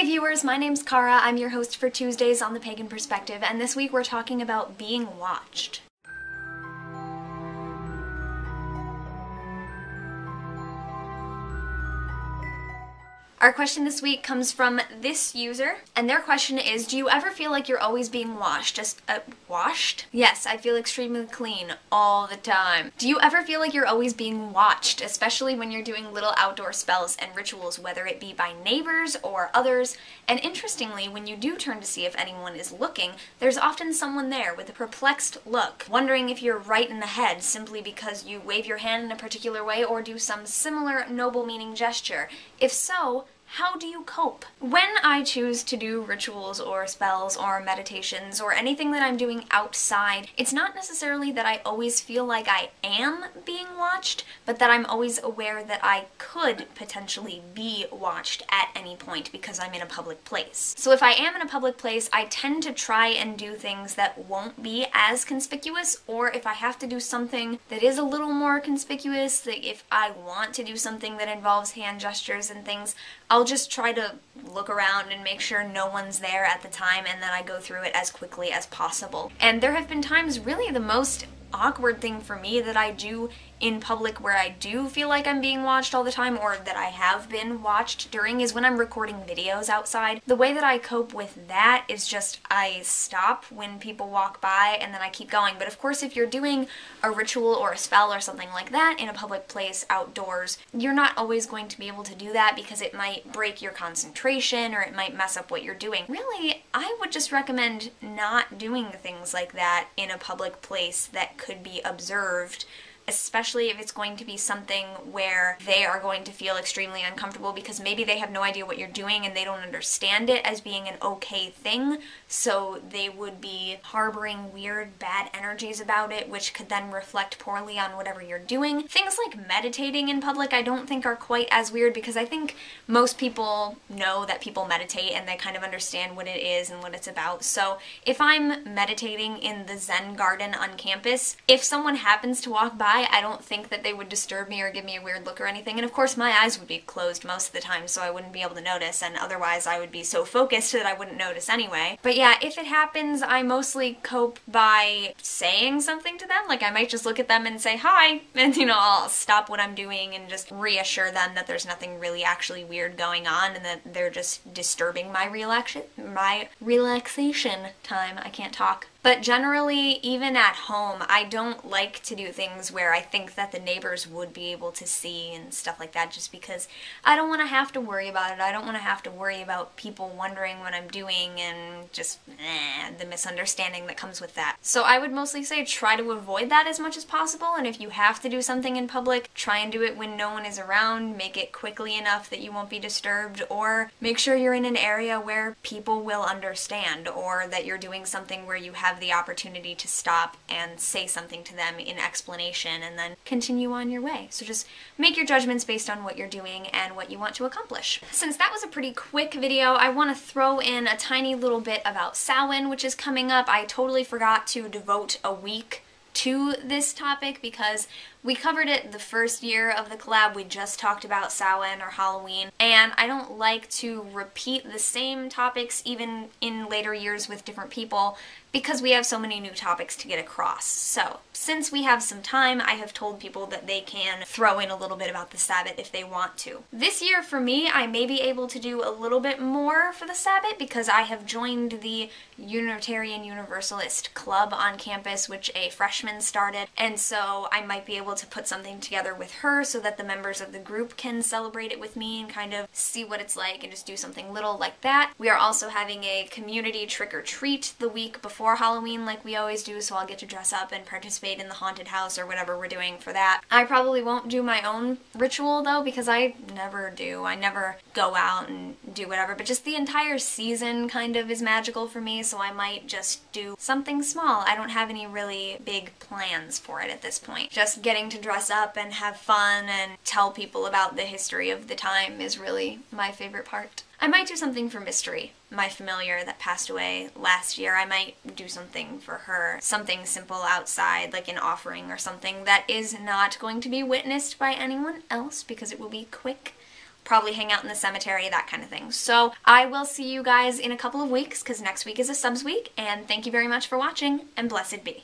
Hey viewers, my name's Cara. I'm your host for Tuesdays on the Pagan Perspective, and this week we're talking about being watched. Our question this week comes from this user, and their question is, do you ever feel like you're always being washed? Washed? Yes, I feel extremely clean all the time. Do you ever feel like you're always being watched, especially when you're doing little outdoor spells and rituals, whether it be by neighbors or others? And interestingly, when you do turn to see if anyone is looking, there's often someone there with a perplexed look, wondering if you're right in the head simply because you wave your hand in a particular way or do some similar noble-meaning gesture. If so, how do you cope? When I choose to do rituals or spells or meditations or anything that I'm doing outside, it's not necessarily that I always feel like I am being watched, but that I'm always aware that I could potentially be watched at any point because I'm in a public place. So if I am in a public place, I tend to try and do things that won't be as conspicuous, or if I have to do something that is a little more conspicuous, like if I want to do something that involves hand gestures and things, I'll just try to look around and make sure no one's there at the time, and then I go through it as quickly as possible. And there have been times, really the most awkward thing for me that I do in public where I do feel like I'm being watched all the time, or that I have been watched during, is when I'm recording videos outside. The way that I cope with that is just I stop when people walk by and then I keep going. But of course, if you're doing a ritual or a spell or something like that in a public place outdoors, you're not always going to be able to do that because it might break your concentration or it might mess up what you're doing. Really, I would just recommend not doing things like that in a public place that could be observed, especially if it's going to be something where they are going to feel extremely uncomfortable because maybe they have no idea what you're doing and they don't understand it as being an okay thing, so they would be harboring weird, bad energies about it, which could then reflect poorly on whatever you're doing. Things like meditating in public I don't think are quite as weird because I think most people know that people meditate and they kind of understand what it is and what it's about. So if I'm meditating in the Zen garden on campus, if someone happens to walk by, I don't think that they would disturb me or give me a weird look or anything, and of course my eyes would be closed most of the time so I wouldn't be able to notice, and otherwise I would be so focused that I wouldn't notice anyway. But yeah, if it happens, I mostly cope by saying something to them. Like I might just look at them and say hi, and I'll stop what I'm doing and just reassure them that there's nothing really actually weird going on and that they're just disturbing my relaxation time. I can't talk. But generally, even at home, I don't like to do things where I think that the neighbors would be able to see and stuff like that, just because I don't want to have to worry about it. I don't want to have to worry about people wondering what I'm doing and just the misunderstanding that comes with that. So I would mostly say try to avoid that as much as possible, and if you have to do something in public, try and do it when no one is around, make it quickly enough that you won't be disturbed, or make sure you're in an area where people will understand, or that you're doing something where you have the opportunity to stop and say something to them in explanation and then continue on your way. So just make your judgments based on what you're doing and what you want to accomplish. Since that was a pretty quick video, I want to throw in a tiny little bit about Samhain, which is coming up. I totally forgot to devote a week to this topic because we covered it the first year of the collab. We just talked about Samhain or Halloween, and I don't like to repeat the same topics even in later years with different people because we have so many new topics to get across. So since we have some time, I have told people that they can throw in a little bit about the Sabbath if they want to. This year for me, I may be able to do a little bit more for the Sabbath because I have joined the Unitarian Universalist Club on campus, which a freshman started, and so I might be able to put something together with her so that the members of the group can celebrate it with me and kind of see what it's like and just do something little like that. We are also having a community trick-or-treat the week before Halloween like we always do, so I'll get to dress up and participate in the haunted house or whatever we're doing for that. I probably won't do my own ritual though because I never do. I never go out and do whatever, but just the entire season kind of is magical for me, so I might just do something small. I don't have any really big plans for it at this point. Just getting to dress up and have fun and tell people about the history of the time is really my favorite part. I might do something for Mystery, my familiar that passed away last year. I might do something for her, something simple outside, like an offering or something that is not going to be witnessed by anyone else because it will be quick, probably hang out in the cemetery, that kind of thing. So I will see you guys in a couple of weeks, because next week is a subs week, and thank you very much for watching, and blessed be.